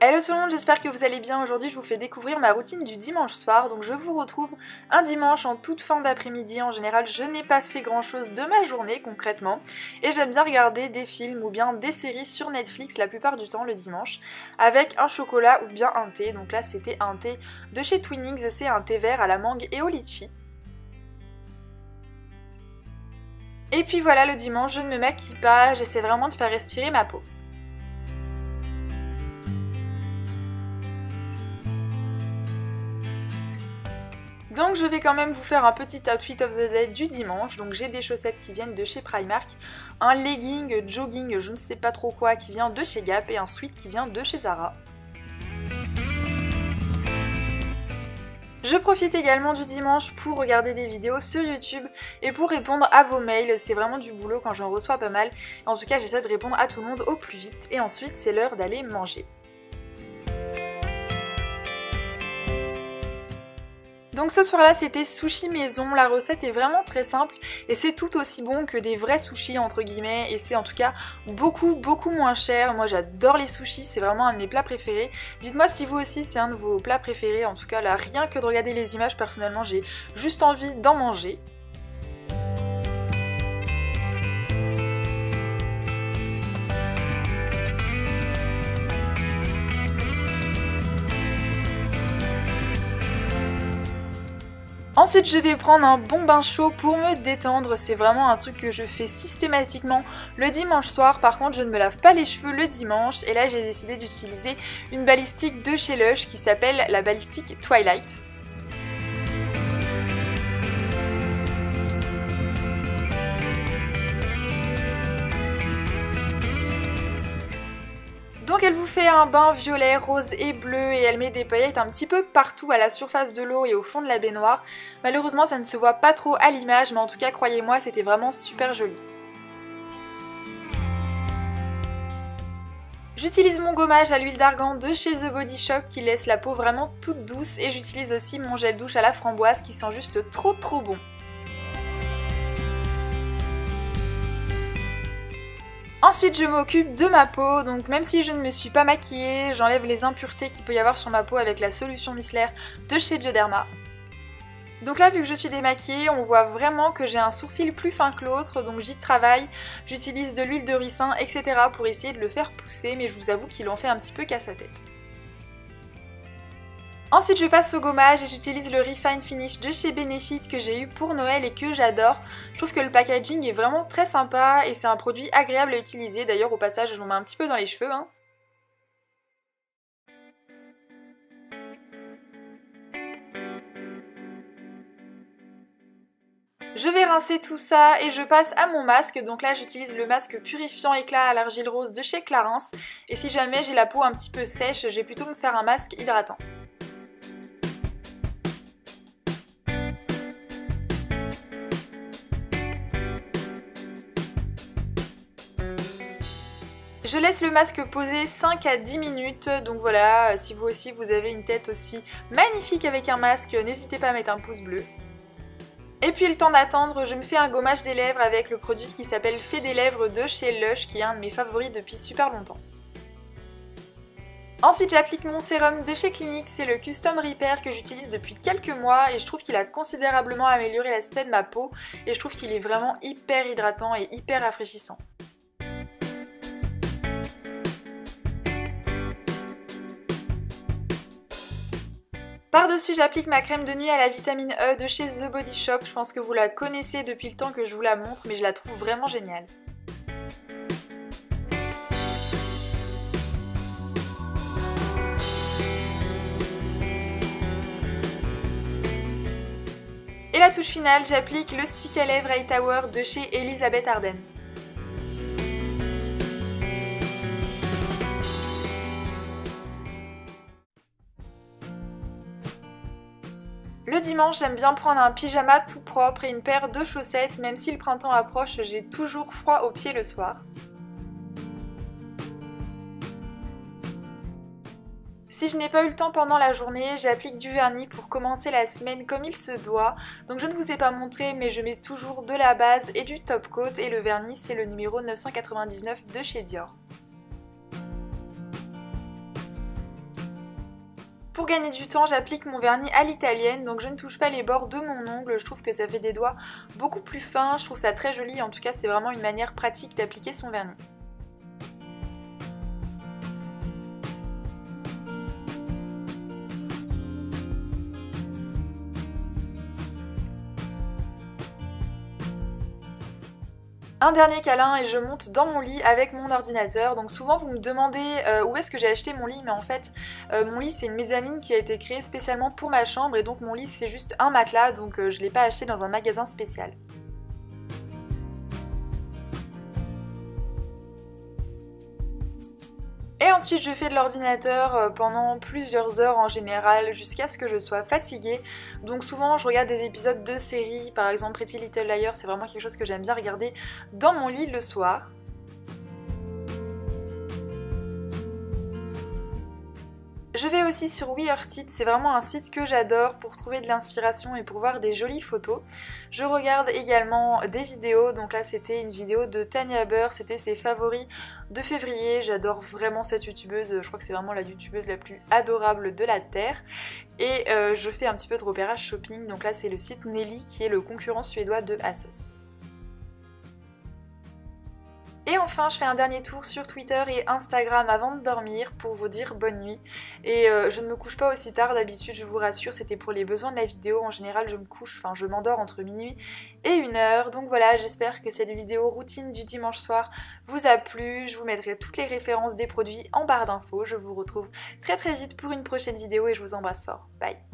Hello tout le monde, j'espère que vous allez bien. Aujourd'hui je vous fais découvrir ma routine du dimanche soir. Donc je vous retrouve un dimanche en toute fin d'après-midi. En général je n'ai pas fait grand chose de ma journée concrètement. Et j'aime bien regarder des films ou bien des séries sur Netflix la plupart du temps le dimanche. Avec un chocolat ou bien un thé. Donc là c'était un thé de chez Twinings, c'est un thé vert à la mangue et au litchi. Et puis voilà, le dimanche je ne me maquille pas, j'essaie vraiment de faire respirer ma peau. Donc je vais quand même vous faire un petit outfit of the day du dimanche. Donc j'ai des chaussettes qui viennent de chez Primark, un legging, jogging, je ne sais pas trop quoi, qui vient de chez Gap et un sweat qui vient de chez Zara. Je profite également du dimanche pour regarder des vidéos sur YouTube et pour répondre à vos mails. C'est vraiment du boulot quand j'en reçois pas mal. En tout cas j'essaie de répondre à tout le monde au plus vite et ensuite c'est l'heure d'aller manger. Donc ce soir-là c'était sushi maison, la recette est vraiment très simple et c'est tout aussi bon que des vrais sushis entre guillemets et c'est en tout cas beaucoup moins cher. Moi j'adore les sushis, c'est vraiment un de mes plats préférés. Dites-moi si vous aussi c'est un de vos plats préférés, en tout cas là rien que de regarder les images personnellement j'ai juste envie d'en manger. Ensuite je vais prendre un bon bain chaud pour me détendre, c'est vraiment un truc que je fais systématiquement le dimanche soir. Par contre je ne me lave pas les cheveux le dimanche et là j'ai décidé d'utiliser une balistique de chez Lush qui s'appelle la balistique Twilight. Donc elle vous fait un bain violet, rose et bleu et elle met des paillettes un petit peu partout à la surface de l'eau et au fond de la baignoire. Malheureusement ça ne se voit pas trop à l'image mais en tout cas croyez-moi c'était vraiment super joli. J'utilise mon gommage à l'huile d'argan de chez The Body Shop qui laisse la peau vraiment toute douce et j'utilise aussi mon gel douche à la framboise qui sent juste trop bon. Ensuite je m'occupe de ma peau, donc même si je ne me suis pas maquillée, j'enlève les impuretés qu'il peut y avoir sur ma peau avec la solution micellaire de chez Bioderma. Donc là vu que je suis démaquillée, on voit vraiment que j'ai un sourcil plus fin que l'autre, donc j'y travaille, j'utilise de l'huile de ricin, etc. pour essayer de le faire pousser, mais je vous avoue qu'il en fait un petit peu casse à tête. Ensuite je passe au gommage et j'utilise le Refine Finish de chez Benefit que j'ai eu pour Noël et que j'adore. Je trouve que le packaging est vraiment très sympa et c'est un produit agréable à utiliser. D'ailleurs au passage je m'en mets un petit peu dans les cheveux. Je vais rincer tout ça et je passe à mon masque. Donc là j'utilise le masque purifiant éclat à l'argile rose de chez Clarins. Et si jamais j'ai la peau un petit peu sèche, je vais plutôt me faire un masque hydratant. Je laisse le masque poser 5 à 10 minutes, donc voilà, si vous aussi vous avez une tête aussi magnifique avec un masque, n'hésitez pas à mettre un pouce bleu. Et puis le temps d'attendre, je me fais un gommage des lèvres avec le produit qui s'appelle Fait des lèvres de chez Lush, qui est un de mes favoris depuis super longtemps. Ensuite j'applique mon sérum de chez Clinique, c'est le Custom Repair que j'utilise depuis quelques mois et je trouve qu'il a considérablement amélioré l'aspect de ma peau et je trouve qu'il est vraiment hyper hydratant et hyper rafraîchissant. Par-dessus j'applique ma crème de nuit à la vitamine E de chez The Body Shop, je pense que vous la connaissez depuis le temps que je vous la montre mais je la trouve vraiment géniale. Et la touche finale, j'applique le stick à lèvres Hightower de chez Elisabeth Arden. Le dimanche, j'aime bien prendre un pyjama tout propre et une paire de chaussettes, même si le printemps approche, j'ai toujours froid aux pieds le soir. Si je n'ai pas eu le temps pendant la journée, j'applique du vernis pour commencer la semaine comme il se doit. Donc je ne vous ai pas montré, mais je mets toujours de la base et du top coat et le vernis c'est le numéro 999 de chez Dior. Pour gagner du temps, j'applique mon vernis à l'italienne, donc je ne touche pas les bords de mon ongle, je trouve que ça fait des doigts beaucoup plus fins, je trouve ça très joli, en tout cas c'est vraiment une manière pratique d'appliquer son vernis. Un dernier câlin et je monte dans mon lit avec mon ordinateur. Donc souvent vous me demandez où est-ce que j'ai acheté mon lit, mais en fait mon lit c'est une mezzanine qui a été créée spécialement pour ma chambre et donc mon lit c'est juste un matelas, donc je l'ai pas acheté dans un magasin spécial. Et ensuite je fais de l'ordinateur pendant plusieurs heures en général jusqu'à ce que je sois fatiguée. Donc souvent je regarde des épisodes de séries, par exemple Pretty Little Liars, c'est vraiment quelque chose que j'aime bien regarder dans mon lit le soir. Je vais aussi sur WeHeartIt, c'est vraiment un site que j'adore pour trouver de l'inspiration et pour voir des jolies photos. Je regarde également des vidéos, donc là c'était une vidéo de Tanya Burr, c'était ses favoris de février. J'adore vraiment cette youtubeuse, je crois que c'est vraiment la youtubeuse la plus adorable de la terre. Et je fais un petit peu de repérage shopping, donc là c'est le site Nelly qui est le concurrent suédois de ASOS. Et enfin, je fais un dernier tour sur Twitter et Instagram avant de dormir pour vous dire bonne nuit. Et je ne me couche pas aussi tard d'habitude, je vous rassure, c'était pour les besoins de la vidéo. En général, je m'endors entre minuit et 1h. Donc voilà, j'espère que cette vidéo routine du dimanche soir vous a plu. Je vous mettrai toutes les références des produits en barre d'infos. Je vous retrouve très vite pour une prochaine vidéo et je vous embrasse fort. Bye!